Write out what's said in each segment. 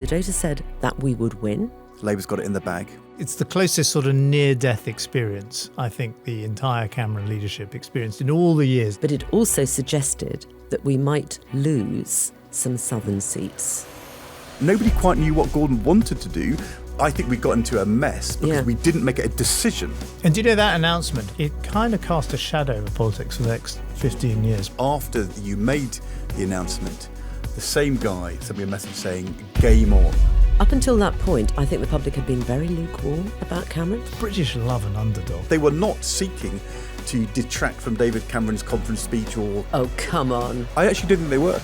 The data said that we would win. Labour's got it in the bag. It's the closest sort of near-death experience I think the entire Cameron leadership experienced in all the years. But it also suggested that we might lose some southern seats. Nobody quite knew what Gordon wanted to do. I think we got into a mess because we didn't make it a decision. And do you know that announcement? It kind of cast a shadow over politics for the next 15 years. After you made the announcement, the same guy sent me a message saying, game on. Up until that point, I think the public had been very lukewarm about Cameron. British love an underdog. They were not seeking to detract from David Cameron's conference speech or... Oh, come on. I actually didn't think they were.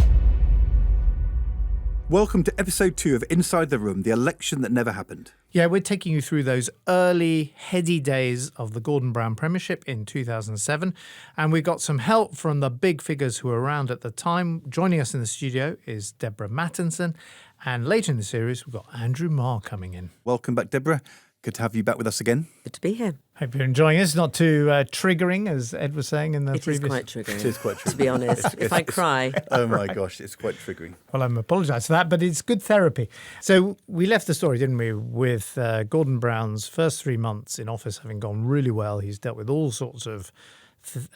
Welcome to episode 2 of Inside the Room, the election that never happened. Yeah, we're taking you through those early, heady days of the Gordon Brown premiership in 2007. And we got some help from the big figures who were around at the time. Joining us in the studio is Deborah Mattinson. And later in the series, we've got Andrew Marr coming in. Welcome back, Deborah. Good to have you back with us again. Good to be here. Hope you're enjoying it. It's not too triggering, as Ed was saying in the previous... It is quite triggering. It is quite triggering. To be honest, if I cry... Oh my gosh, it's quite triggering. Well, I apologise for that, but it's good therapy. So we left the story, didn't we, with Gordon Brown's first 3 months in office having gone really well. He's dealt with all sorts of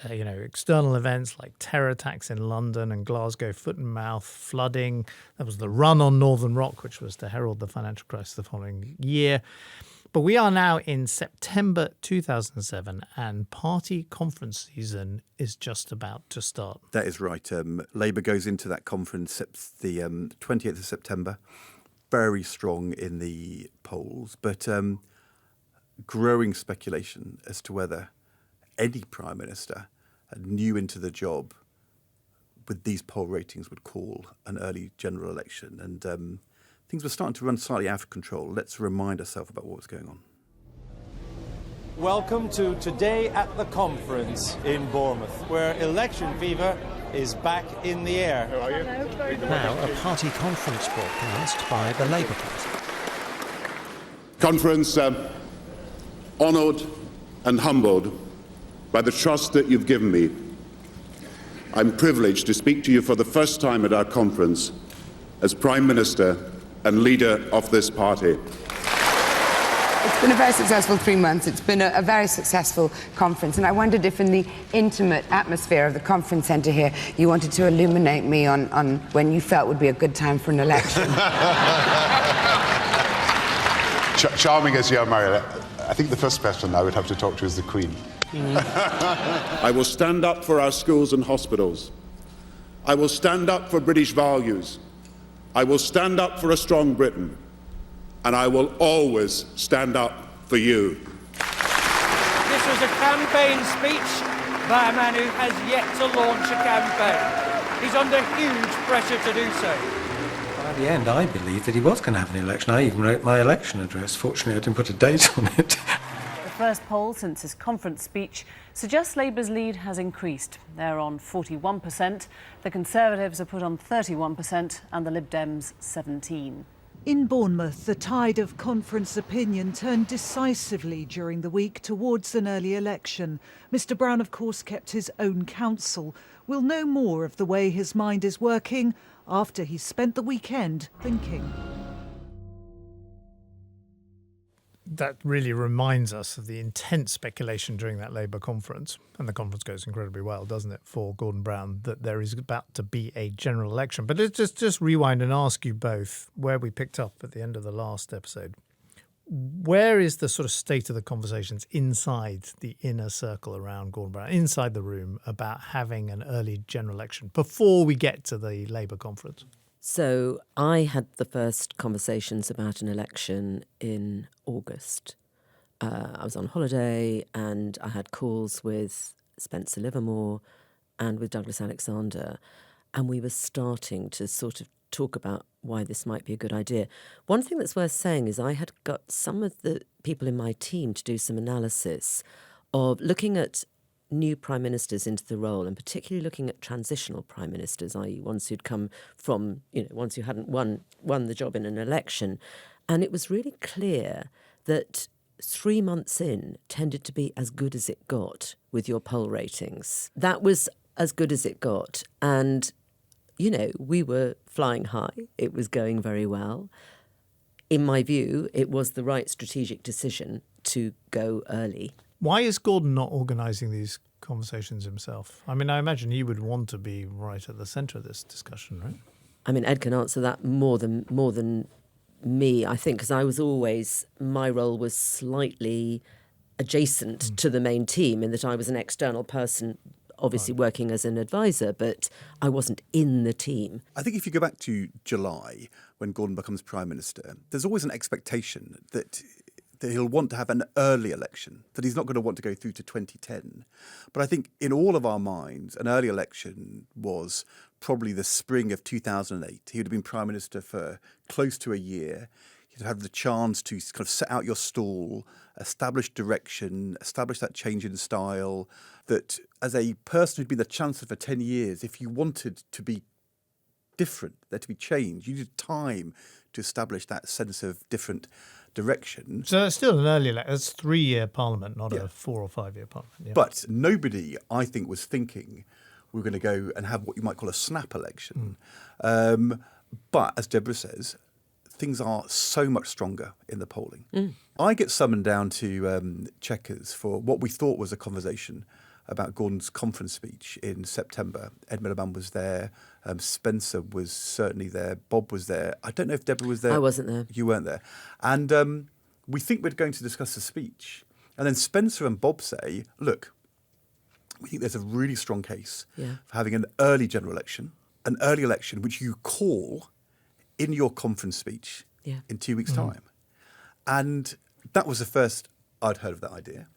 external events like terror attacks in London and Glasgow, foot and mouth, flooding. There was the run on Northern Rock, which was to herald the financial crisis the following year. But we are now in September 2007 and party conference season is just about to start. That is right. Labour goes into that conference the 28th of September, very strong in the polls, but growing speculation as to whether any Prime Minister new into the job with these poll ratings would call an early general election. And things were starting to run slightly out of control. Let's remind ourselves about what was going on. Welcome to Today at the Conference in Bournemouth, where election fever is back in the air. How are you? Now a party conference broadcast by the Labour Party. Conference, honoured and humbled by the trust that you've given me. I'm privileged to speak to you for the first time at our conference as Prime Minister and leader of this party. It's been a very successful 3 months. It's been a very successful conference, and I wondered if in the intimate atmosphere of the conference centre here you wanted to illuminate me on when you felt would be a good time for an election. Charming as you are, Mariella. I think the first person I would have to talk to is the Queen. I will stand up for our schools and hospitals. I will stand up for British values. I will stand up for a strong Britain, and I will always stand up for you. This was a campaign speech by a man who has yet to launch a campaign. He's under huge pressure to do so. By the end, I believed that he was going to have an election. I even wrote my election address. Fortunately, I didn't put a date on it. The first poll since his conference speech suggests Labour's lead has increased. They're on 41%, the Conservatives are put on 31% and the Lib Dems 17%. In Bournemouth, the tide of conference opinion turned decisively during the week towards an early election. Mr Brown, of course, kept his own counsel. We'll know more of the way his mind is working after he's spent the weekend thinking. That really reminds us of the intense speculation during that Labour conference. And the conference goes incredibly well, doesn't it, for Gordon Brown, that there is about to be a general election. But let's just rewind and ask you both where we picked up at the end of the last episode. Where is the sort of state of the conversations inside the inner circle around Gordon Brown, inside the room, about having an early general election before we get to the Labour conference? So I had the first conversations about an election in August. I was on holiday and I had calls with Spencer Livermore and with Douglas Alexander, and we were starting to sort of talk about why this might be a good idea. One thing that's worth saying is I had got some of the people in my team to do some analysis of looking at new prime ministers into the role, and particularly looking at transitional prime ministers, i.e. ones who'd come from, ones who hadn't won the job in an election. And it was really clear that 3 months in tended to be as good as it got with your poll ratings. That was as good as it got. And, we were flying high. It was going very well. in my view, it was the right strategic decision to go early. Why is Gordon not organising these conversations himself? I mean, I imagine he would want to be right at the centre of this discussion, right? I mean, Ed can answer that more than me, I think, because I was always, my role was slightly adjacent to the main team in that I was an external person, obviously working as an advisor, but I wasn't in the team. I think if you go back to July, when Gordon becomes Prime Minister, there's always an expectation that he'll want to have an early election, that he's not going to want to go through to 2010. But I think in all of our minds, an early election was probably the spring of 2008. He would have been Prime Minister for close to a year. You'd have the chance to kind of set out your stall, establish direction, establish that change in style, that as a person who'd been the Chancellor for 10 years, if you wanted to be different, there to be change, you needed time to establish that sense of different direction. So it's still an early election. It's a 3-year parliament, not a 4 or 5 year parliament. Yeah. But nobody, I think, was thinking we were going to go and have what you might call a snap election. But as Deborah says, things are so much stronger in the polling. I get summoned down to Chequers for what we thought was a conversation about Gordon's conference speech in September. Ed Miliband was there. Spencer was certainly there. Bob was there. I don't know if Deborah was there. I wasn't there. You weren't there. And we think we're going to discuss the speech. And then Spencer and Bob say, look, we think there's a really strong case for having an early general election, an early election which you call in your conference speech in 2 weeks' time. And that was the first I'd heard of that idea.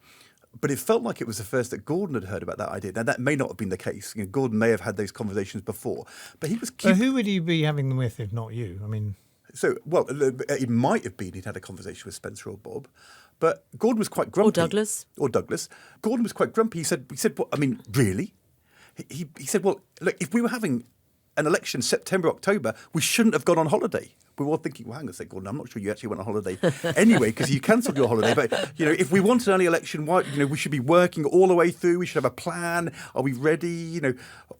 But it felt like it was the first that Gordon had heard about that idea. Now, that may not have been the case. You know, Gordon may have had those conversations before. But he was... So who would he be having them with if not you? I mean... So, well, it might have been he'd had a conversation with Spencer or Bob. But Gordon was quite grumpy. Or Douglas. Gordon was quite grumpy. He said, well, I mean, really? He said, well, look, if we were having an election September, October, we shouldn't have gone on holiday. We were all thinking, well, hang on a second, Gordon, I'm not sure you actually went on holiday anyway because you cancelled your holiday. But, you know, if we want an early election, why, you know, we should be working all the way through. We should have a plan. Are we ready? You know,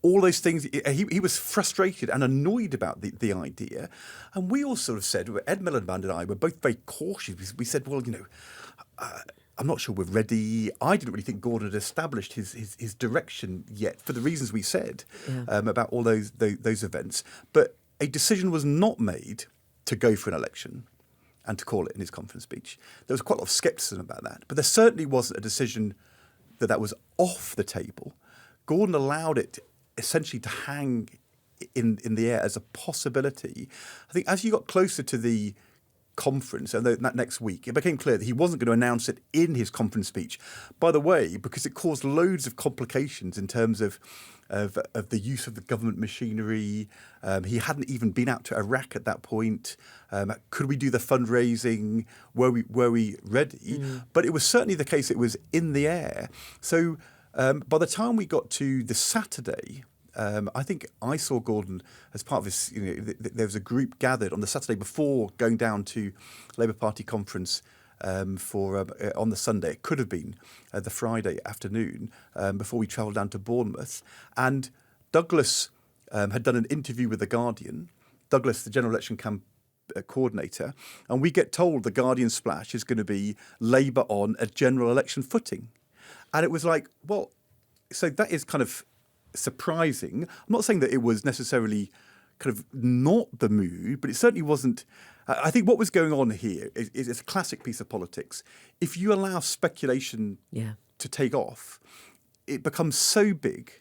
all those things. He was frustrated and annoyed about the idea. And we all sort of said, Ed Miliband and I were both very cautious. We said, well, you know, I'm not sure we're ready. I didn't really think Gordon had established his direction yet for the reasons we said about all those events. But a decision was not made to go for an election and to call it in his conference speech. There was quite a lot of scepticism about that. But there certainly wasn't a decision that was off the table. Gordon allowed it essentially to hang in the air as a possibility. I think as you got closer to the conference and that next week, it became clear that he wasn't going to announce it in his conference speech. By the way, because it caused loads of complications in terms of the use of the government machinery. He hadn't even been out to Iraq at that point. Could we do the fundraising? Were we ready? But it was certainly the case it was in the air. So by the time we got to the Saturday, I think I saw Gordon as part of this. You know, there was a group gathered on the Saturday before going down to Labour Party conference for on the Sunday. It could have been the Friday afternoon before we travelled down to Bournemouth. And Douglas had done an interview with The Guardian. Douglas, the general election coordinator, and we get told the Guardian splash is going to be Labour on a general election footing. And it was like, well, so that is kind of surprising. I'm not saying that it was necessarily kind of not the mood, but it certainly wasn't. I think what was going on here is a classic piece of politics. If you allow speculation to take off, it becomes so big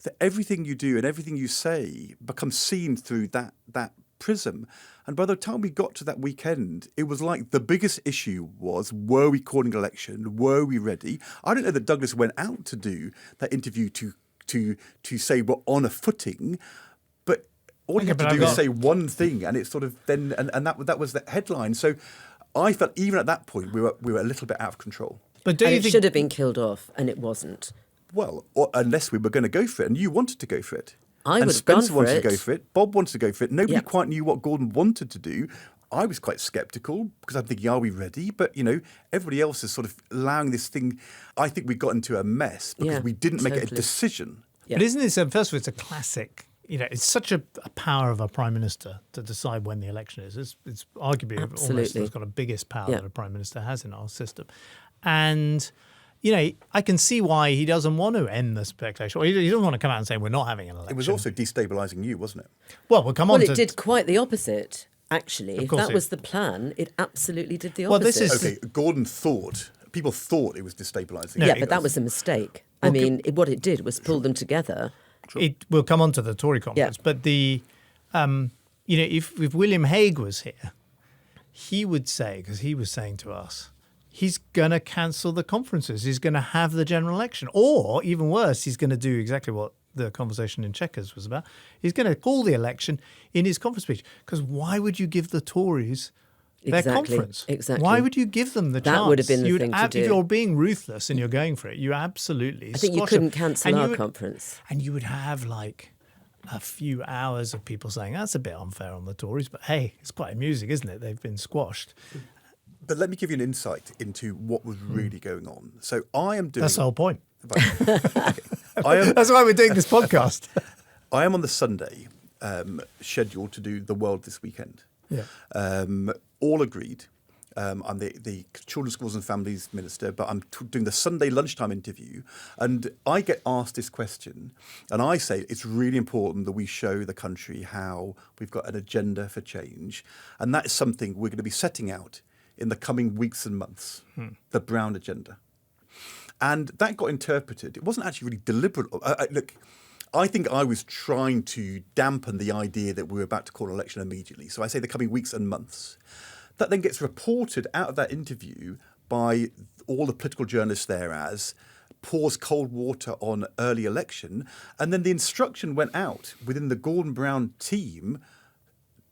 that everything you do and everything you say becomes seen through that prism. And by the time we got to that weekend, it was like the biggest issue was, were we calling an election? Were we ready? I don't know that Douglas went out to do that interview to say we're on a footing, but all you have to do is say one thing, and it's sort of then, and that was the headline. So I felt even at that point we were a little bit out of control. But it should have been killed off, and it wasn't. Well, unless we were going to go for it, and you wanted to go for it. I would have gone for it. Spencer wanted to go for it. Bob wanted to go for it. Nobody quite knew what Gordon wanted to do. I was quite sceptical because I'm thinking, are we ready? But, you know, everybody else is sort of allowing this thing. I think we got into a mess because we didn't make it a decision. Yeah. But isn't it, first of all, it's a classic it's such a power of a prime minister to decide when the election is. It's arguably almost has got the biggest power that a prime minister has in our system. And, I can see why he doesn't want to end the speculation. Or he doesn't want to come out and say we're not having an election. It was also destabilising you, wasn't it? Well, we'll come on to... Well, it did quite the opposite, actually. If that was the plan, it absolutely did the opposite. Well, this is... Okay, people thought it was destabilising. No, but that was a mistake. Well, what it did was pull them together. We'll come on to the Tory conference, but if William Hague was here, he would say, because he was saying to us, he's going to cancel the conferences. He's going to have the general election. Or, even worse, he's going to do exactly what the conversation in Chequers was about. He's going to call the election in his conference speech. Because why would you give the Tories their conference? Exactly. Why would you give them the chance? That would have been the thing to do. If you're being ruthless and you're going for it, you absolutely I think you couldn't cancel our conference. And you would have a few hours of people saying, that's a bit unfair on the Tories, but hey, it's quite amusing, isn't it? They've been squashed. But let me give you an insight into what was really going on. So I am doing... That's the whole point. That's why we're doing this podcast. I am on the Sunday scheduled to do The World this weekend. Yeah. All agreed. I'm the Children's Schools and Families Minister, but I'm doing the Sunday lunchtime interview. And I get asked this question, and I say it's really important that we show the country how we've got an agenda for change. And that is something we're going to be setting out in the coming weeks and months, the Brown agenda. And that got interpreted. It wasn't actually really deliberate. Look, I think I was trying to dampen the idea that we were about to call an election immediately. So I say the coming weeks and months. That then gets reported out of that interview by all the political journalists there as pours cold water on early election. And then the instruction went out within the Gordon Brown team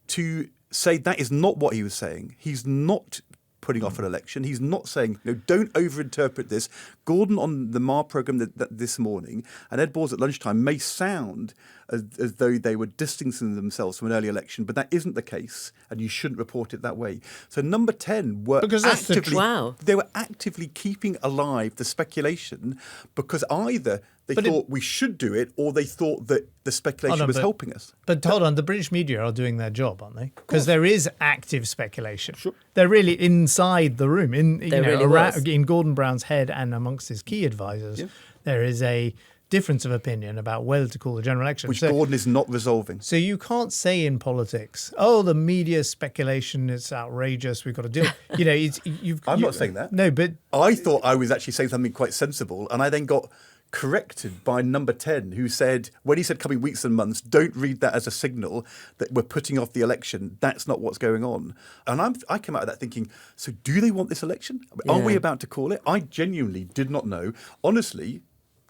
to say that is not what he was saying. He's not putting off an election. He's not saying, don't overinterpret this. Gordon on the MAR programme this morning and Ed Balls at lunchtime may sound as though they were distancing themselves from an early election, but that isn't the case, and you shouldn't report it that way. So Number 10 were they were actively keeping alive the speculation because either they thought we should do it or they thought that the speculation was helping us. But hold on, the British media are doing their job, aren't they? Because there is active speculation. Sure. They're really inside the room, in Gordon Brown's head and amongst his key advisors. Yeah. There is a difference of opinion about whether to call the general election. Which Gordon is not resolving. So you can't say in politics, the media speculation is outrageous, we've got to do it. I'm not saying that. No, but... I thought I was actually saying something quite sensible, and I then got corrected by Number 10, who said, when he said coming weeks and months, don't read that as a signal that we're putting off the election. That's not what's going on. And I came out of that thinking, so do they want this election? Are we about to call it? I genuinely did not know. Honestly,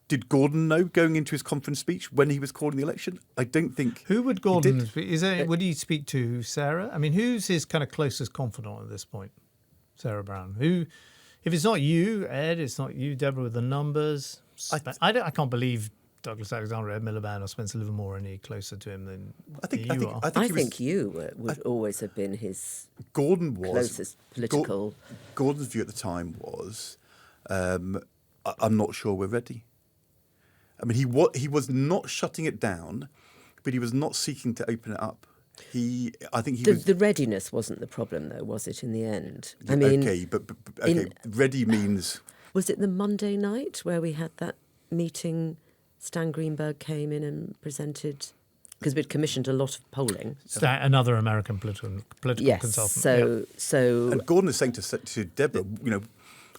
did Gordon know going into his conference speech when he was calling the election? I don't think. Who would Gordon speak? Would he speak to Sarah? I mean, who's his kind of closest confidant at this point? Sarah Brown. Who, if it's not you, Ed, it's not you, Deborah, with the numbers. I can't believe Douglas Alexander, Ed Miliband, or Spencer Livermore are any closer to him than you are. I think you would always have been his closest political. Gordon's view at the time was, I'm not sure we're ready. I mean, he was not shutting it down, but he was not seeking to open it up. The readiness wasn't the problem, though, was it? In the end, I mean, ready means. Was it the Monday night where we had that meeting? Stan Greenberg came in and presented because we'd commissioned a lot of polling. Another American political consultant. So, and Gordon is saying to Deborah,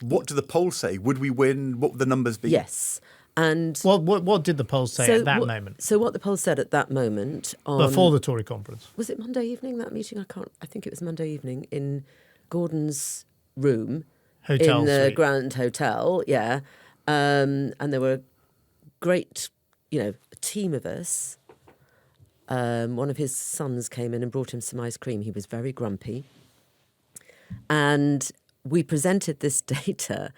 what do the polls say? Would we win? What would the numbers be? Yes. And what did the polls say at that moment? So what the polls said at that moment before the Tory conference, was it Monday evening, that meeting? I think it was Monday evening in Gordon's room in the Grand Hotel. Yeah, and there were a great, a team of us. One of his sons came in and brought him some ice cream. He was very grumpy, and we presented this data.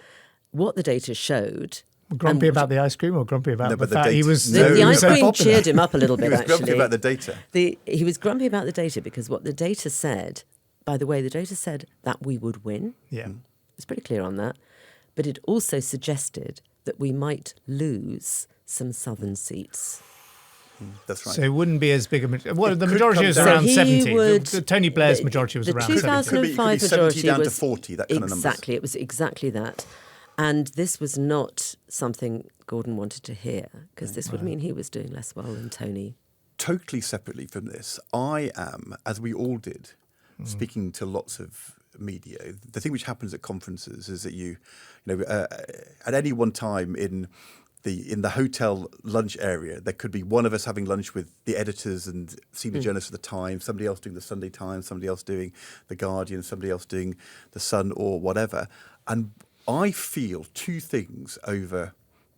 What the data showed. Grumpy about the ice cream or grumpy about the fact he was... The ice cream cheered him up a little bit, actually. He was grumpy about the data. He was grumpy about the data because what the data said, by the way, the data said that we would win. Yeah. It's pretty clear on that. But it also suggested that we might lose some southern seats. That's right. So it wouldn't be as big a majority. The could majority come was down. around So he 70. would- Tony Blair's majority was the around 70. 2005 It could be 70 majority down to was 40, that kind of numbers. exactly. It was exactly that, and this was not something Gordon wanted to hear, because this would mean he was doing less well than Tony. Totally separately from this, I am, as we all did, speaking to lots of media. The thing which happens at conferences is that you know, at any one time in the hotel lunch area, there could be one of us having lunch with the editors and senior journalists of the Times, somebody else doing the Sunday Times, somebody else doing the Guardian, somebody else doing the Sun or whatever. And I feel two things over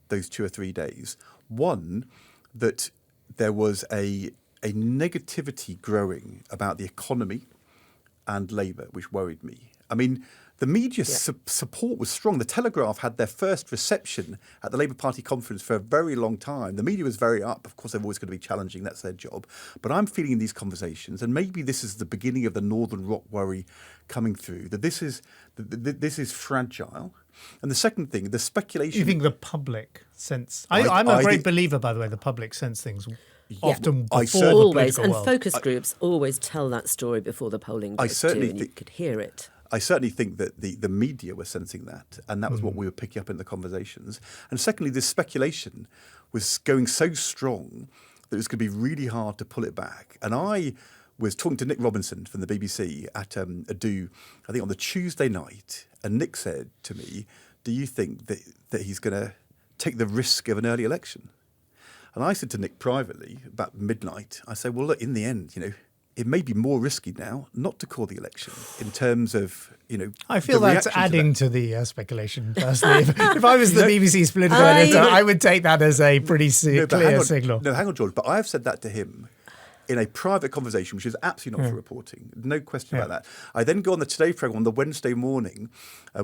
those 2 or 3 days. One, that there was a negativity growing about the economy and Labour, which worried me. I mean, the media support was strong. The Telegraph had their first reception at the Labour Party conference for a very long time. The media was very up. Of course, they're always going to be challenging. That's their job. But I'm feeling in these conversations, and maybe this is the beginning of the Northern Rock worry coming through, that this is fragile. And the second thing, the speculation... You think the public sense... I'm a great believer, by the way, the public sense things often before the always, political and world. focus groups always tell that story before the polling goes too, and you could hear it. I certainly think that the media were sensing that, and that was what we were picking up in the conversations. And secondly, this speculation was going so strong that it was going to be really hard to pull it back. And I was talking to Nick Robinson from the BBC at a do, I think on the Tuesday night, and Nick said to me, do you think that he's going to take the risk of an early election? And I said to Nick privately, about midnight, I said, well, look, in the end, you know, it may be more risky now not to call the election in terms of, you know, I feel the that's reaction to adding that. to the speculation, personally. If I was the BBC's political editor, I would take that as a pretty clear signal. No, hang on, George. But I have said that to him in a private conversation, which is absolutely not for reporting. No question about that. I then go on the Today programme on the Wednesday morning,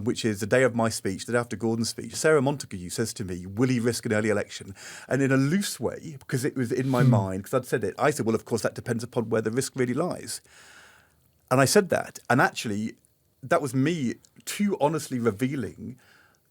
which is the day of my speech, the day after Gordon's speech. Sarah Montague says to me, will he risk an early election? And in a loose way, because it was in my mind, because I'd said it, I said, well, of course, that depends upon where the risk really lies. And I said that. And actually, that was me too honestly revealing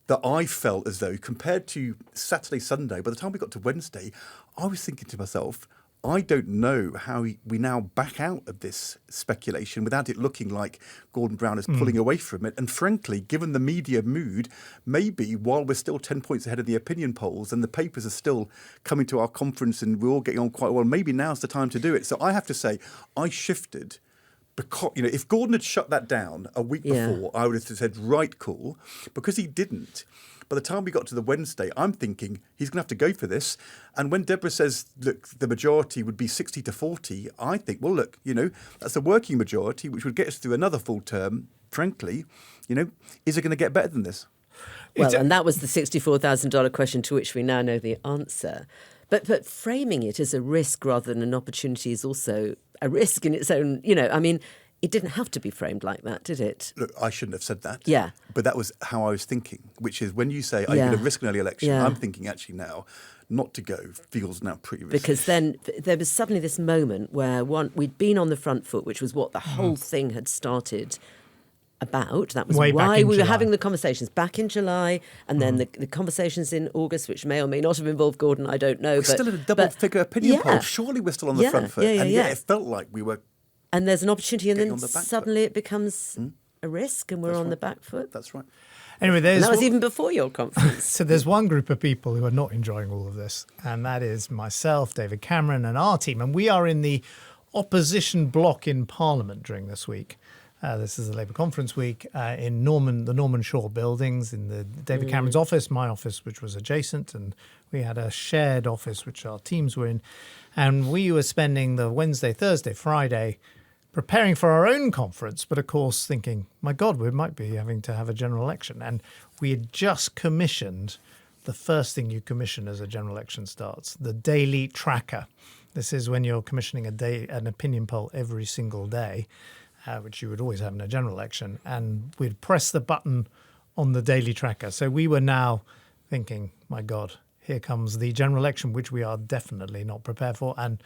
that I felt as though, compared to Saturday, Sunday, by the time we got to Wednesday, I was thinking to myself, I don't know how we now back out of this speculation without it looking like Gordon Brown is pulling away from it. And frankly, given the media mood, maybe while we're still 10 points ahead of the opinion polls and the papers are still coming to our conference and we're all getting on quite well, maybe now's the time to do it. So I have to say, I shifted. Because, you know, if Gordon had shut that down a week before, I would have said, right, cool. Because he didn't. By the time we got to the Wednesday, I'm thinking he's going to have to go for this. And when Deborah says, look, the majority would be 60 to 40, I think, well, look, you know, that's a working majority, which would get us through another full term. Frankly, you know, is it going to get better than this? Well, and that was the $64,000 question to which we now know the answer. But framing it as a risk rather than an opportunity is also a risk in its own, you know, I mean, it didn't have to be framed like that, did it? Look, I shouldn't have said that. Yeah. But that was how I was thinking, which is when you say, are you going to risk an early election? I'm thinking actually now, not to go feels now pretty risky. Because then there was suddenly this moment where we'd been on the front foot, which was what the whole thing had started about. That was Way back why in we were July. having the conversations back in July, and then the conversations in August, which may or may not have involved Gordon, I don't know. We're still in a double-figure opinion poll. Surely we're still on the front foot. And yet it felt like we were... And there's an opportunity, and then on the back suddenly it becomes a risk, and we're on the back foot. That's right. Anyway, And that was even before your conference. So there's one group of people who are not enjoying all of this, and that is myself, David Cameron, and our team. And we are in the opposition block in Parliament during this week. This is the Labour Conference week in the Norman Shaw buildings, in the David Cameron's office, my office, which was adjacent, and we had a shared office which our teams were in. And we were spending the Wednesday, Thursday, Friday preparing for our own conference, but of course thinking, my God, we might be having to have a general election. And we had just commissioned the first thing you commission as a general election starts, the daily tracker. This is when you're commissioning an opinion poll every single day, which you would always have in a general election. And we'd press the button on the daily tracker. So we were now thinking, my God, here comes the general election, which we are definitely not prepared for, and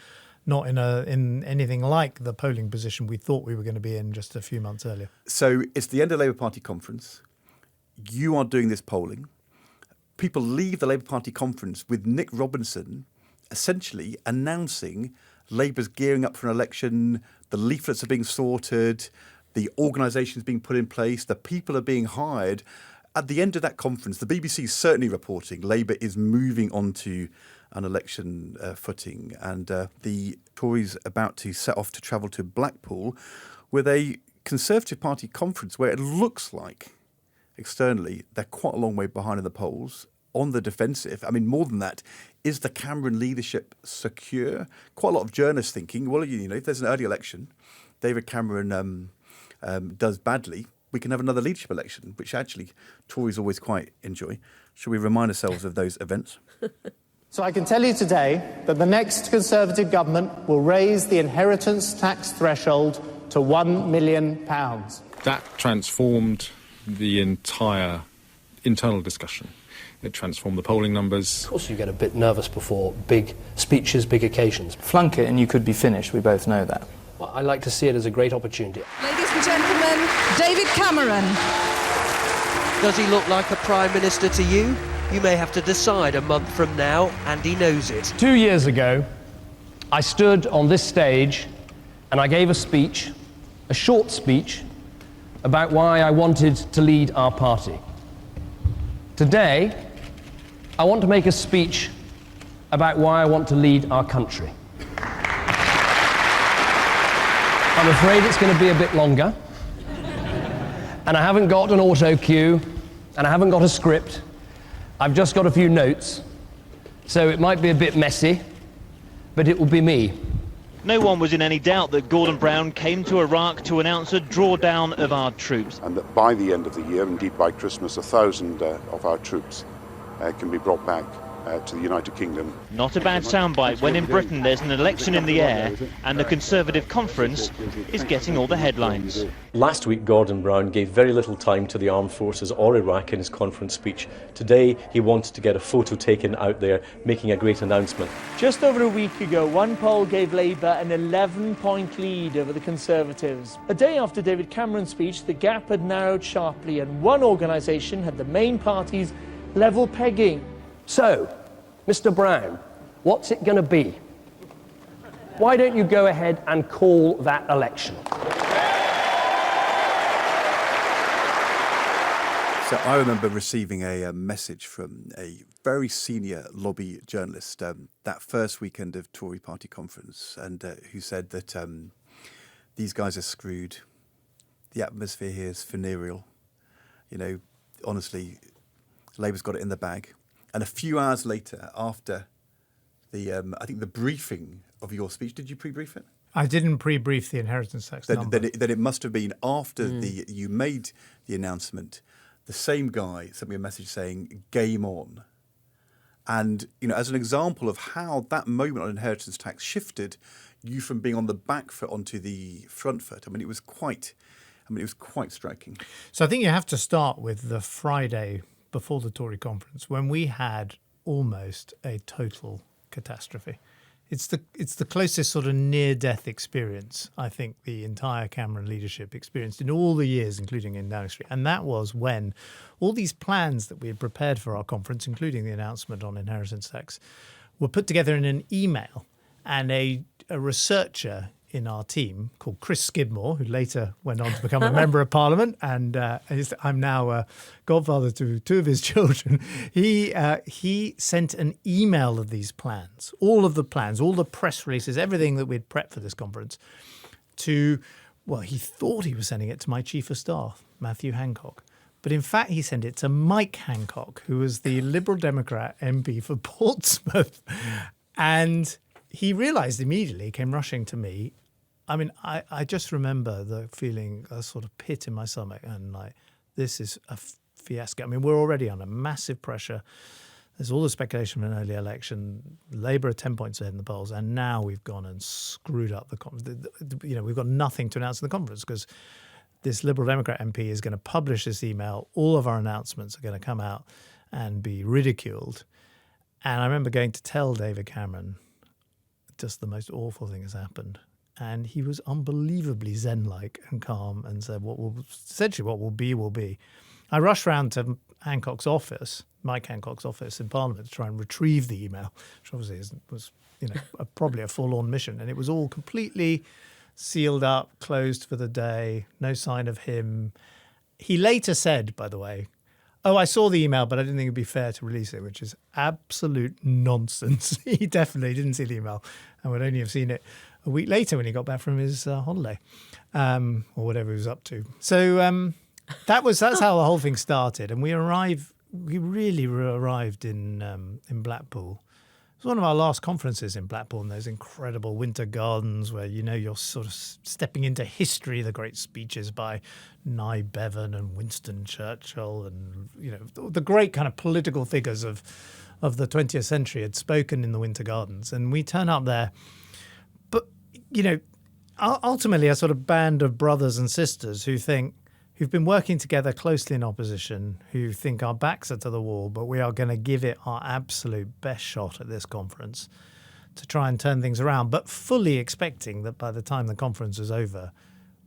not in anything like the polling position we thought we were going to be in just a few months earlier. So it's the end of the Labour Party conference. You are doing this polling. People leave the Labour Party conference with Nick Robinson essentially announcing Labour's gearing up for an election, the leaflets are being sorted, the organisations being put in place, the people are being hired. At the end of that conference, the BBC is certainly reporting Labour is moving onto an election footing, and the Tories about to set off to travel to Blackpool with a Conservative Party conference where it looks like externally they're quite a long way behind in the polls, on the defensive. I mean, more than that, is the Cameron leadership secure? Quite a lot of journalists thinking, well, if there's an early election, David Cameron does badly, we can have another leadership election, which actually Tories always quite enjoy. Should we remind ourselves of those events? So I can tell you today that the next Conservative government will raise the inheritance tax threshold to £1 million. That transformed the entire internal discussion. It transformed the polling numbers. Of course you get a bit nervous before big speeches, big occasions. Flunk it and you could be finished, we both know that. Well, I like to see it as a great opportunity. Ladies and gentlemen, David Cameron. Does he look like a Prime Minister to you? You may have to decide a month from now, and he knows it. 2 years ago, I stood on this stage and I gave a speech, a short speech, about why I wanted to lead our party. Today, I want to make a speech about why I want to lead our country. I'm afraid it's going to be a bit longer, and I haven't got an auto cue, and I haven't got a script. I've just got a few notes, so it might be a bit messy, but it will be me. No one was in any doubt that Gordon Brown came to Iraq to announce a drawdown of our troops. And that by the end of the year, indeed by Christmas, 1,000 of our troops can be brought back to the United Kingdom. Not a bad soundbite when in Britain there's an election in the air and the Conservative conference is getting all the headlines. Last week, Gordon Brown gave very little time to the armed forces or Iraq in his conference speech. Today, he wanted to get a photo taken out there, making a great announcement. Just over a week ago, one poll gave Labour an 11-point lead over the Conservatives. A day after David Cameron's speech, the gap had narrowed sharply, and one organisation had the main parties level pegging. So, Mr. Brown, what's it going to be? Why don't you go ahead and call that election? So I remember receiving a message from a very senior lobby journalist that first weekend of Tory party conference, and who said that these guys are screwed. The atmosphere here is funereal. Honestly, Labour's got it in the bag. And a few hours later, after the, I think the briefing of your speech, did you pre-brief it? I didn't pre-brief the inheritance tax number. Then it must have been after you made the announcement. The same guy sent me a message saying, game on. And, as an example of how that moment on inheritance tax shifted you from being on the back foot onto the front foot, it was quite striking. So I think you have to start with the Friday before the Tory conference, when we had almost a total catastrophe. It's the closest sort of near-death experience I think the entire Cameron leadership experienced in all the years, including in Downing Street. And that was when all these plans that we had prepared for our conference, including the announcement on inheritance tax, were put together in an email. And a researcher in our team called Chris Skidmore, who later went on to become a member of Parliament, and I'm now a godfather to two of his children. He sent an email of these plans, all of the plans, all the press releases, everything that we'd prepped for this conference, he thought he was sending it to my chief of staff, Matthew Hancock. But in fact, he sent it to Mike Hancock, who was the Liberal Democrat MP for Portsmouth. And he realised immediately, came rushing to me. I just remember the feeling, a sort of pit in my stomach, and this is a fiasco. We're already under massive pressure. There's all the speculation of an early election. Labour are 10 points ahead in the polls, and now we've gone and screwed up the conference. We've got nothing to announce in the conference because this Liberal Democrat MP is going to publish this email. All of our announcements are going to come out and be ridiculed. And I remember going to tell David Cameron, just the most awful thing has happened. And he was unbelievably zen-like and calm and said, what will be, will be. I rushed round to Hancock's office, Mike Hancock's office in Parliament, to try and retrieve the email, which obviously was probably a full-on mission. And it was all completely sealed up, closed for the day, no sign of him. He later said, by the way, "Oh, I saw the email, but I didn't think it'd be fair to release it," which is absolute nonsense. He definitely didn't see the email and would only have seen it a week later when he got back from his holiday, or whatever he was up to. So that's how the whole thing started. And we really arrived in Blackpool. It was one of our last conferences in Blackpool, in those incredible winter gardens where, you're sort of stepping into history, the great speeches by Nye Bevan and Winston Churchill and, the great kind of political figures of the 20th century had spoken in the winter gardens. And we turn up there. But, ultimately a sort of band of brothers and sisters who've been working together closely in opposition, who think our backs are to the wall, but we are going to give it our absolute best shot at this conference to try and turn things around, but fully expecting that by the time the conference is over,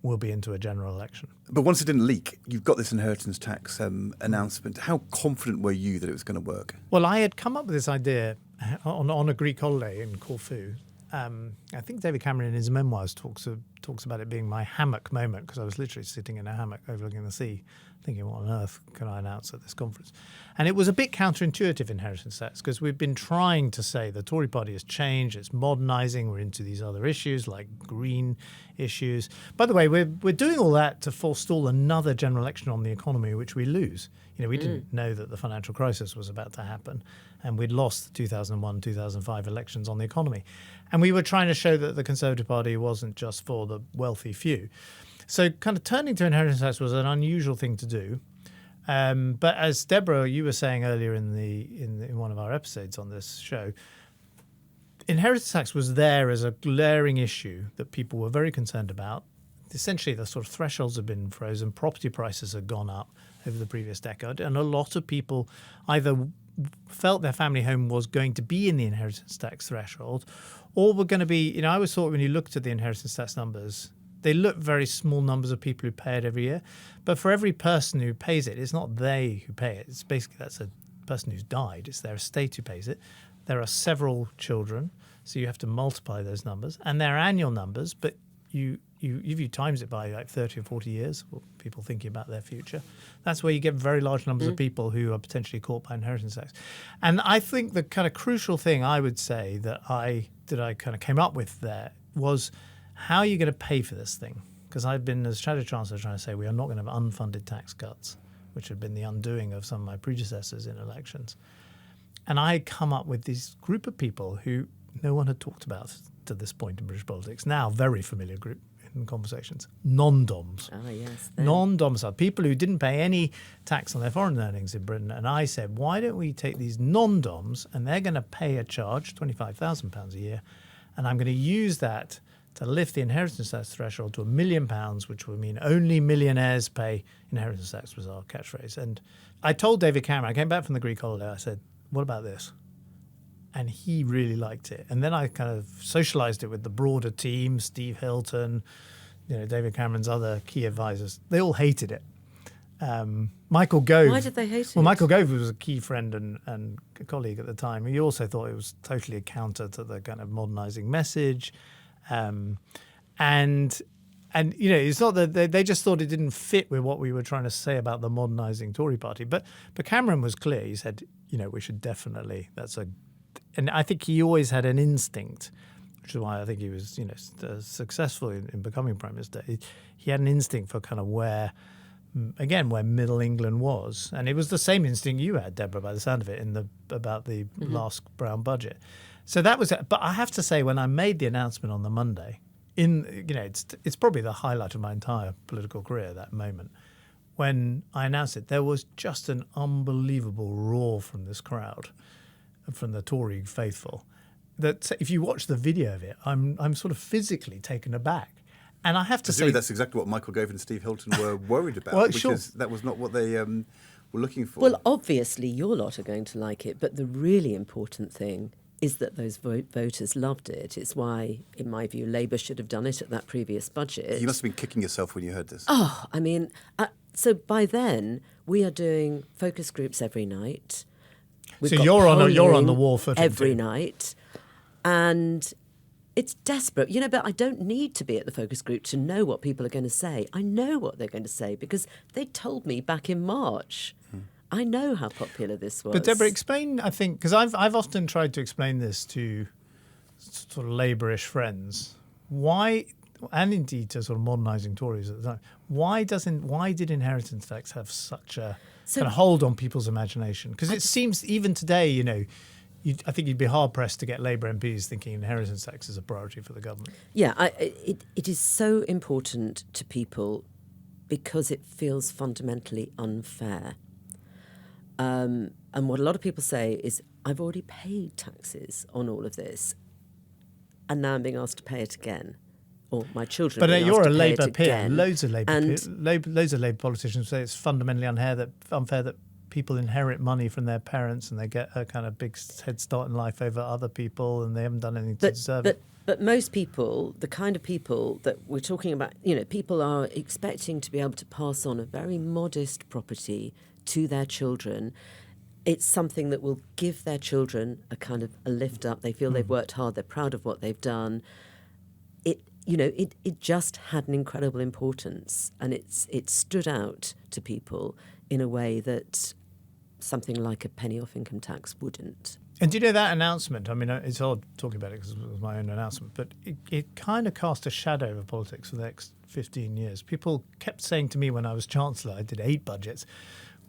we'll be into a general election. But once it didn't leak, you've got this inheritance tax announcement. How confident were you that it was going to work? Well, I had come up with this idea on a Greek holiday in Corfu. I think David Cameron in his memoirs talks about it being my hammock moment, because I was literally sitting in a hammock overlooking the sea thinking, what on earth can I announce at this conference? And it was a bit counterintuitive, inheritance tax, because we've been trying to say the Tory party has changed, it's modernising, we're into these other issues like green issues. By the way, we're doing all that to forestall another general election on the economy, which we lose. We didn't know that the financial crisis was about to happen, and we'd lost the 2001, 2005 elections on the economy. And we were trying to show that the Conservative Party wasn't just for the wealthy few. So kind of turning to inheritance tax was an unusual thing to do. But as Deborah, you were saying earlier in one of our episodes on this show, inheritance tax was there as a glaring issue that people were very concerned about. Essentially, the sort of thresholds have been frozen, property prices have gone up over the previous decade, and a lot of people either felt their family home was going to be in the inheritance tax threshold, or were going to be, I always thought when you looked at the inheritance tax numbers, they look very small numbers of people who pay it every year. But for every person who pays it, it's not they who pay it. It's basically, that's a person who's died. It's their estate who pays it. There are several children, so you have to multiply those numbers. And they're annual numbers, but if you times it by like 30 or 40 years, well, people thinking about their future, that's where you get very large numbers of people who are potentially caught by inheritance tax. And I think the kind of crucial thing I would say that I kind of came up with there was, how are you going to pay for this thing? Because I've been, as Shadow Chancellor, trying to say we are not going to have unfunded tax cuts, which had been the undoing of some of my predecessors in elections. And I had come up with this group of people who no one had talked about to this point in British politics, now very familiar group in conversations, non-doms. Ah, yes. Non-doms are people who didn't pay any tax on their foreign earnings in Britain. And I said, why don't we take these non-doms, and they're going to pay a charge, £25,000 a year, and I'm going to use that to lift the inheritance tax threshold to £1 million, which would mean only millionaires pay inheritance tax, was our catchphrase. And I told David Cameron, I came back from the Greek holiday, I said, what about this? And he really liked it. And then I kind of socialised it with the broader team, Steve Hilton, David Cameron's other key advisors. They all hated it. Michael Gove. Why did they hate it? Well, Michael Gove was a key friend and a colleague at the time. He also thought it was totally a counter to the kind of modernising message. And it's not that they just thought it didn't fit with what we were trying to say about the modernising Tory party. But Cameron was clear. He said, we should definitely, and I think he always had an instinct, which is why I think he was, successful in becoming Prime Minister. He had an instinct for kind of where Middle England was. And it was the same instinct you had, Deborah, by the sound of it, about the last Brown budget. So that was it. But I have to say, when I made the announcement on the Monday, it's probably the highlight of my entire political career, that moment. When I announced it, there was just an unbelievable roar from this crowd, from the Tory faithful, that if you watch the video of it, I'm sort of physically taken aback. And I have to say, that's exactly what Michael Gove and Steve Hilton were worried about, well, because that was not what they were looking for. Well, obviously your lot are going to like it, but the really important thing is that those voters loved it. It's why, in my view, Labour should have done it at that previous budget. You must have been kicking yourself when you heard this. Oh, I mean, so by then, we are doing focus groups every night. We've So got you're on polling the war footing every too. night. And it's desperate, but I don't need to be at the focus group to know what people are going to say. I know what they're going to say because they told me back in March. I know how popular this was. But Deborah, explain, I think, because I've often tried to explain this to sort of Labourish friends, why, and indeed to sort of modernising Tories at the time, why did inheritance tax have such a kind of hold on people's imagination? Because it seems even today, I think you'd be hard pressed to get Labour MPs thinking inheritance tax is a priority for the government. Yeah, it is so important to people because it feels fundamentally unfair. And what a lot of people say is, I've already paid taxes on all of this, and now I'm being asked to pay it again. Or my children are being you're asked a to pay Labour it peer. again. Loads of Labour politicians say it's fundamentally unfair that people inherit money from their parents and they get a kind of big head start in life over other people and they haven't done anything to deserve it. But most people, the kind of people that we're talking about, people are expecting to be able to pass on a very modest property to their children. It's something that will give their children a kind of a lift up. They feel they've worked hard. They're proud of what they've done. It just had an incredible importance, and it stood out to people in a way that something like a penny off income tax wouldn't. And do you know that announcement? I mean, it's odd talking about it because it was my own announcement, but it kind of cast a shadow over politics for the next 15 years. People kept saying to me when I was Chancellor, I did 8 budgets,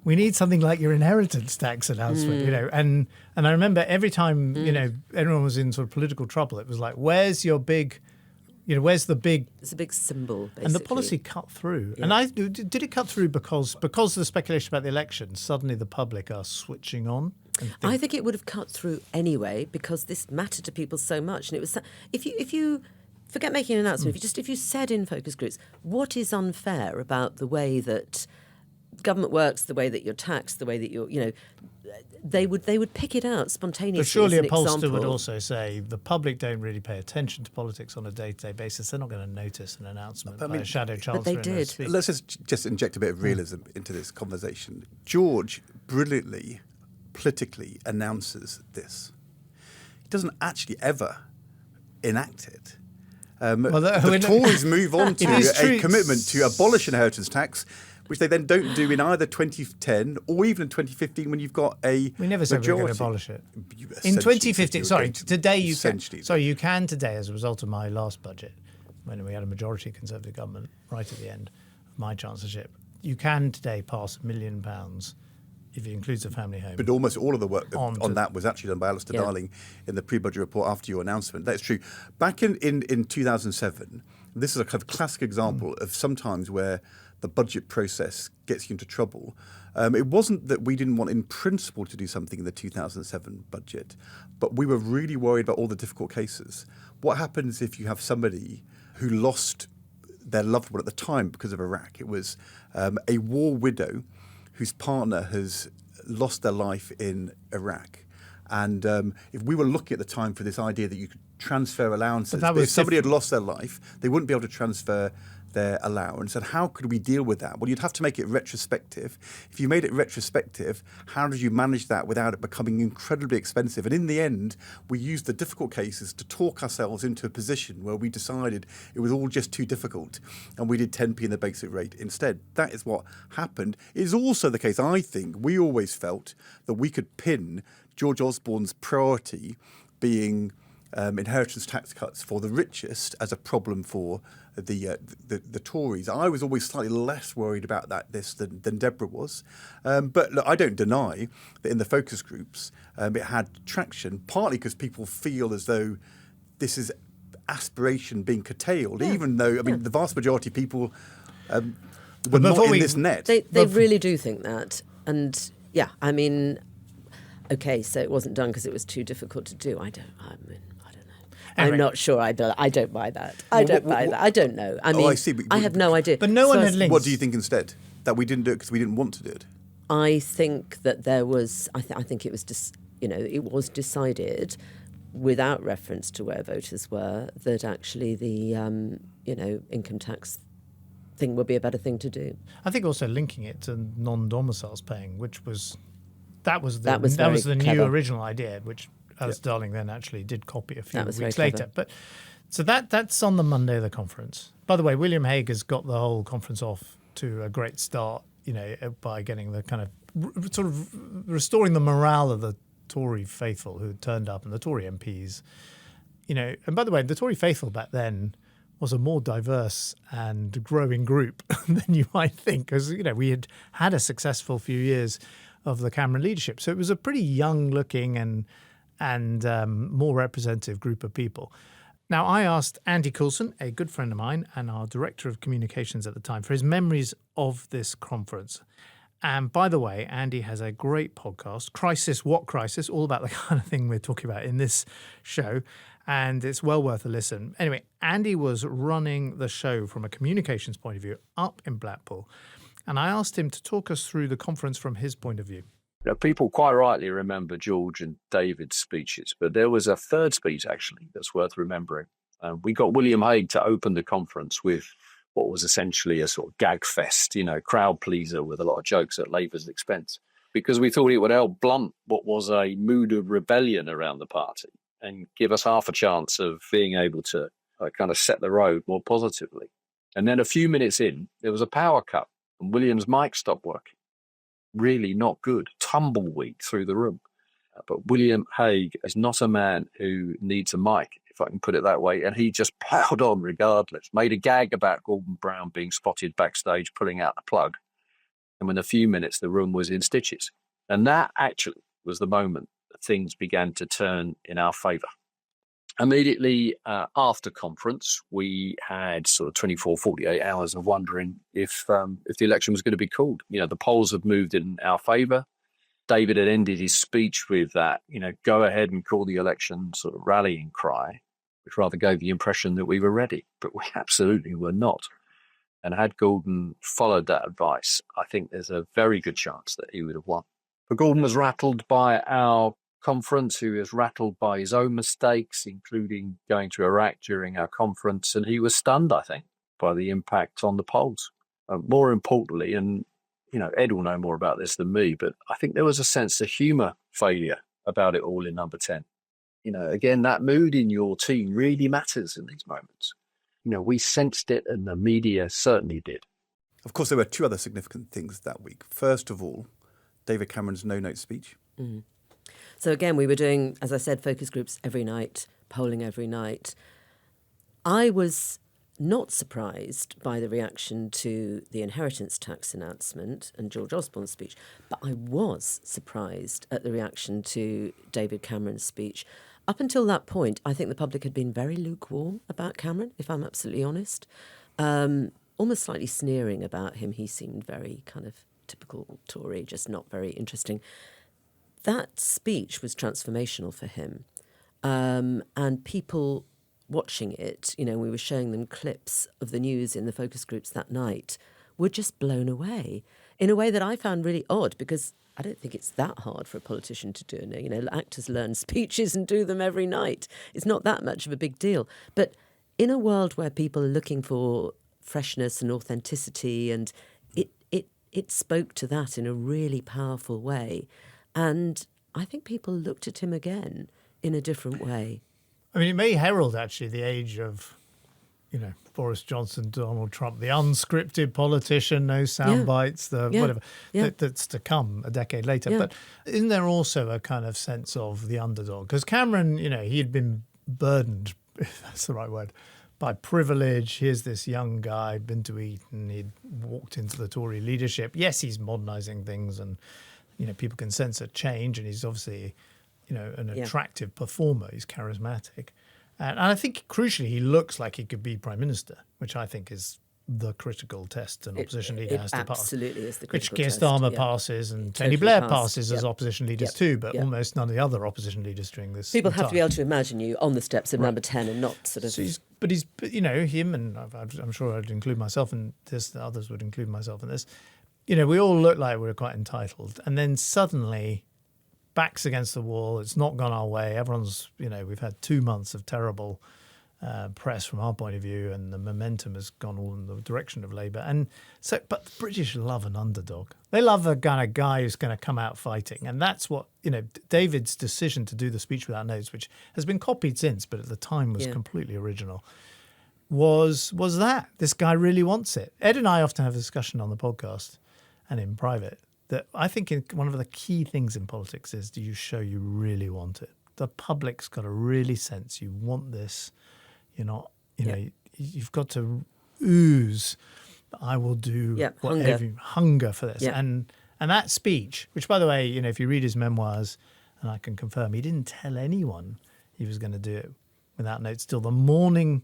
we need something like your inheritance tax announcement, And I remember every time, everyone was in sort of political trouble, it was like, where's your big... where's the big... It's a big symbol, basically. And the policy cut through. Yeah. And did it cut through because of the speculation about the election, suddenly the public are switching on? I think it would have cut through anyway because this mattered to people so much. And it was... If you forget making an announcement, if you said in focus groups, what is unfair about the way that government works, the way that you're taxed, the way that you're, they would pick it out spontaneously. But surely as a an pollster example. would also say the public don't really pay attention to politics on a day-to-day basis. They're not going to notice an announcement by a shadow chancellor. they in a did. speech. Let's just inject a bit of realism into this conversation. George brilliantly, politically announces this. He doesn't actually ever enact it. The Tories move on to a commitment to abolish inheritance tax, which they then don't do in either 2010 or even in 2015 when you've got a We never said we were going to abolish it. In 2015, today you can today as a result of my last budget, when we had a majority Conservative government right at the end of my chancellorship, you can today pass £1 million if it includes a family home. But almost all of the work on that was actually done by Alistair Darling in the pre-budget report after your announcement. That's true. Back in 2007, this is a kind of classic example of sometimes where the budget process gets you into trouble. It wasn't that we didn't want in principle to do something in the 2007 budget, but we were really worried about all the difficult cases. What happens if you have somebody who lost their loved one at the time because of Iraq? It was a war widow whose partner has lost their life in Iraq. And if we were looking at the time for this idea that you could transfer allowances, if somebody had lost their life, they wouldn't be able to transfer their allowance. And how could we deal with that? Well, you'd have to make it retrospective. If you made it retrospective, how did you manage that without it becoming incredibly expensive? And in the end, we used the difficult cases to talk ourselves into a position where we decided it was all just too difficult and we did 10p in the basic rate instead. That is what happened. It is also the case, I think, we always felt that we could pin George Osborne's priority being inheritance tax cuts for the richest as a problem for the Tories. I was always slightly less worried about than Deborah was. But look, I don't deny that in the focus groups it had traction, partly because people feel as though this is aspiration being curtailed, even though, the vast majority of people were not in this net. They really do think that. And okay, so it wasn't done because it was too difficult to do. I don't know. I'm not sure. I don't buy that. I don't know. I see. I have no idea. But no one had links. What do you think instead? That we didn't do it because we didn't want to do it? I think that there was. I think it was just. It was decided, without reference to where voters were, that actually the income tax think would be a better thing to do. I think also linking it to non-domiciles paying, which was the very new clever. original idea, which Alice Darling then actually did copy a few That was very weeks clever. later. But so that's on the Monday of the conference. By the way, William Hague has got the whole conference off to a great start, by getting the kind of sort of restoring the morale of the Tory faithful who turned up and the Tory MPs. And by the way, the Tory faithful back then was a more diverse and growing group than you might think, because we had a successful few years of the Cameron leadership, so it was a pretty young-looking and more representative group of people. Now, I asked Andy Coulson, a good friend of mine and our director of communications at the time, for his memories of this conference. And by the way, Andy has a great podcast, Crisis What Crisis, all about the kind of thing we're talking about in this show. And it's well worth a listen. Anyway, Andy was running the show from a communications point of view up in Blackpool. And I asked him to talk us through the conference from his point of view. People quite rightly remember George and David's speeches, but there was a third speech, actually, that's worth remembering. We got William Hague to open the conference with what was essentially a sort of gag fest, crowd pleaser with a lot of jokes at Labour's expense, because we thought it would help blunt what was a mood of rebellion around the party and give us half a chance of being able to kind of set the road more positively. And then a few minutes in, there was a power cut and William's mic stopped working. Really not good, tumbleweed through the room. But William Hague is not a man who needs a mic, if I can put it that way, and he just ploughed on regardless, made a gag about Gordon Brown being spotted backstage pulling out the plug, and within a few minutes the room was in stitches. And that actually was the moment that things began to turn in our favour. Immediately after conference, we had sort of 24, 48 hours of wondering if the election was going to be called. The polls have moved in our favour. David had ended his speech with that, go ahead and call the election sort of rallying cry, which rather gave the impression that we were ready, but we absolutely were not. And had Gordon followed that advice, I think there's a very good chance that he would have won. But Gordon was rattled by our conference, who was rattled by his own mistakes, including going to Iraq during our conference, and he was stunned, I think, by the impact on the polls. More importantly, and Ed will know more about this than me, but I think there was a sense of humour failure about it all in number 10. Again, that mood in your team really matters in these moments. We sensed it and the media certainly did. Of course, there were two other significant things that week. First of all, David Cameron's no-note speech. Mm. So again, we were doing, as I said, focus groups every night, polling every night. I was not surprised by the reaction to the inheritance tax announcement and George Osborne's speech, but I was surprised at the reaction to David Cameron's speech. Up until that point, I think the public had been very lukewarm about Cameron, if I'm absolutely honest. Almost slightly sneering about him. He seemed very kind of typical Tory, just not very interesting. That speech was transformational for him. And people watching it, we were showing them clips of the news in the focus groups that night, were just blown away in a way that I found really odd, because I don't think it's that hard for a politician to do. Actors learn speeches and do them every night. It's not that much of a big deal. But in a world where people are looking for freshness and authenticity, and it spoke to that in a really powerful way. And I think people looked at him again in a different way. I mean, it may herald actually the age of, Boris Johnson, Donald Trump, the unscripted politician, no sound bites, whatever, that's to come a decade later. Yeah. But isn't there also a kind of sense of the underdog? Because Cameron, he had been burdened, if that's the right word, by privilege. Here's this young guy, been to Eton, he'd walked into the Tory leadership. Yes, he's modernising things and, people can sense a change, and he's obviously, an attractive performer. He's charismatic. And I think, crucially, he looks like he could be Prime Minister, which I think is the critical test an opposition leader has to pass. Absolutely is the critical test. Which Keir Starmer passes and Tony Blair passes as opposition leaders too, but almost none of the other opposition leaders during this. People have to be able to imagine you on the steps of number 10 and not sort of... So but him, and I'm sure I'd include myself in this, others would include myself in this, we all look like we're quite entitled. And then suddenly... backs against the wall, it's not gone our way. Everyone's, we've had 2 months of terrible press from our point of view, and the momentum has gone all in the direction of Labour. And so, but the British love an underdog. They love a kind of guy who's going to come out fighting, and that's what David's decision to do the speech without notes, which has been copied since, but at the time was completely original. Was that this guy really wants it? Ed and I often have a discussion on the podcast and in private that I think one of the key things in politics is, do you show you really want it? The public's got to really sense you want this. You're not, you've got to ooze, I will do whatever, hunger for this. Yeah. And that speech, which, by the way, if you read his memoirs, and I can confirm, he didn't tell anyone he was going to do it without notes till the morning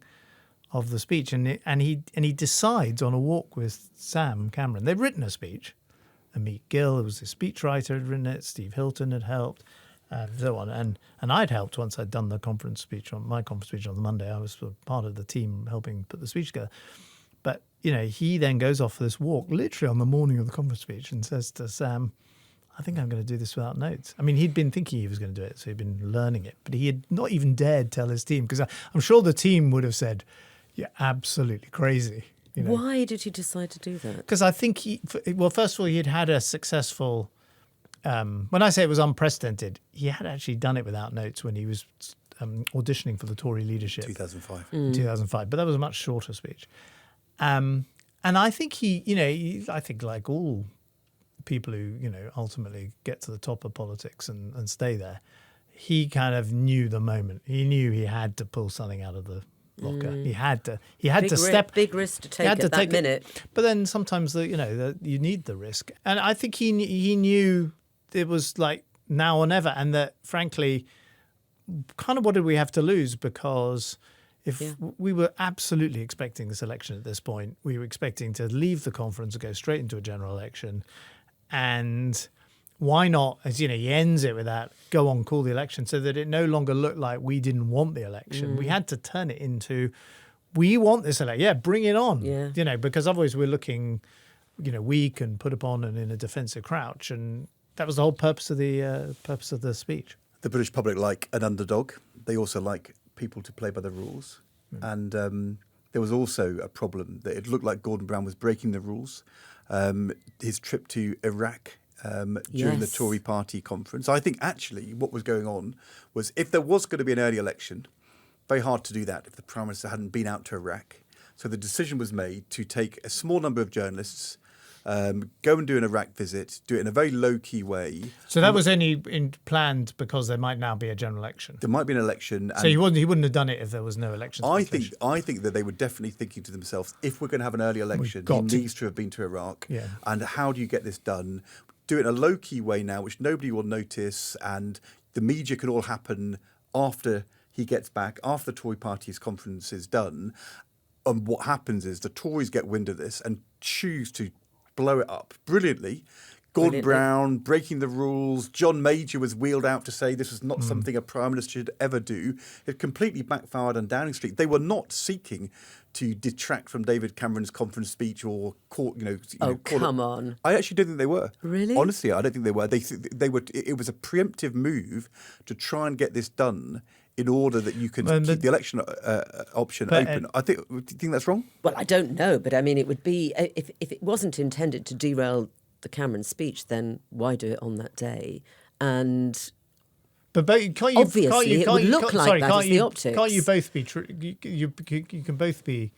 of the speech. And he decides on a walk with Sam Cameron. They'd written a speech. Amit Gill, who was a speechwriter, had written it. Steve Hilton had helped. And so on, and I'd helped once I'd done my conference speech on the Monday. I was part of the team helping put the speech together. But he then goes off for this walk, literally on the morning of the conference speech, and says to Sam, "I think I'm going to do this without notes." I mean, he'd been thinking he was going to do it, so he'd been learning it, but he had not even dared tell his team, because I'm sure the team would have said, "You're absolutely crazy." Why did he decide to do that? Because I think first of all, he'd had a successful. When I say it was unprecedented, he had actually done it without notes when he was auditioning for the Tory leadership. 2005. But that was a much shorter speech. And I think I think like all people who, ultimately get to the top of politics and stay there, he kind of knew the moment. He knew he had to pull something out of the locker. He had to step. Big risk to take at that minute. But then sometimes you need the risk. And I think he knew it was like now or never, and that frankly, kind of what did we have to lose? Because we were absolutely expecting this election at this point, we were expecting to leave the conference and go straight into a general election. And why not, as he ends it with that, go on, call the election, so that it no longer looked like we didn't want the election. We had to turn it into, we want this election. Yeah, bring it on. Yeah. Because otherwise we're looking, weak and put upon and in a defensive crouch. And that was the whole purpose of the speech. The British public like an underdog. They also like people to play by the rules. And there was also a problem that it looked like Gordon Brown was breaking the rules. His trip to Iraq during the Tory party conference. I think actually what was going on was, if there was going to be an early election, very hard to do that if the Prime Minister hadn't been out to Iraq. So the decision was made to take a small number of journalists, go and do an Iraq visit, do it in a very low-key way. So that was only planned because there might now be a general election. There might be an election. So he wouldn't have done it if there was no election. I think that they were definitely thinking to themselves, if we're going to have an early election, he needs to have been to Iraq. Yeah. And how do you get this done? Do it in a low-key way now, which nobody will notice, and the media can all happen after he gets back, after the Tory party's conference is done. And what happens is the Tories get wind of this and choose to blow it up brilliantly. Gordon Brown breaking the rules. John Major was wheeled out to say this was not something a Prime Minister should ever do. It completely backfired on Downing Street. They were not seeking to detract from David Cameron's conference speech or come on. I actually don't think they were. Really? Honestly, I don't think they were. They were. It was a preemptive move to try and get this done in order that you can keep the election option open. Do you think that's wrong? Well, I don't know, but I mean, it would be, if it wasn't intended to derail the Cameron speech, then why do it on that day? And obviously, it would look like that as the optics. Can't you both be true? You can both be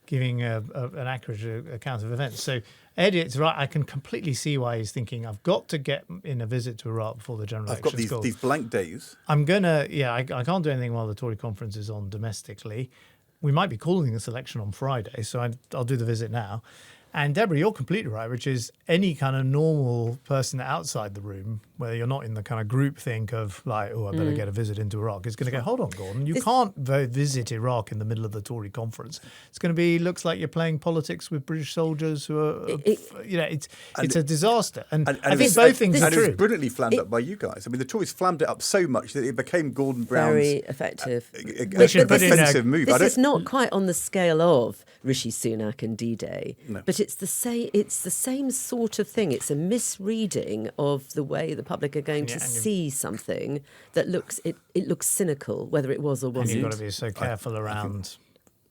giving an accurate account of events. So Eddie, it's right. I can completely see why he's thinking, I've got to get in a visit to Iraq before the general election. I've got these blank days. I'm going to, I can't do anything while the Tory conference is on domestically. We might be calling this election on Friday, so I'll do the visit now. And Deborah, you're completely right, which is any kind of normal person outside the room, where you're not in the kind of group think of like, I better get a visit into Iraq, is going to go, hold on, Gordon, you can't visit Iraq in the middle of the Tory conference. It's going to be, looks like you're playing politics with British soldiers who are, it's a disaster. And I think both things are true. It was brilliantly flammed up by you guys. I mean, the Tories flammed it up so much that it became Gordon Brown's very effective offensive move. This is not quite on the scale of Rishi Sunak and D-Day, but it's the same sort of thing. It's a misreading of the way the public are going to see something that looks cynical, whether it was or And wasn't. you've got to be so careful around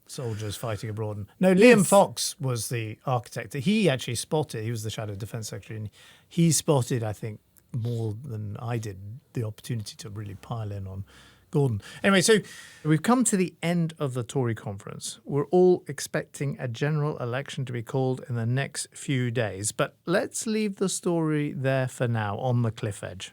soldiers fighting abroad. No, Liam Fox was the architect. He actually spotted, he was the Shadow Defence Secretary, and he spotted, I think, more than I did, the opportunity to really pile in on Gordon. Anyway, so we've come to the end of the Tory conference. We're all expecting a general election to be called in the next few days, but let's leave the story there for now, on the cliff edge.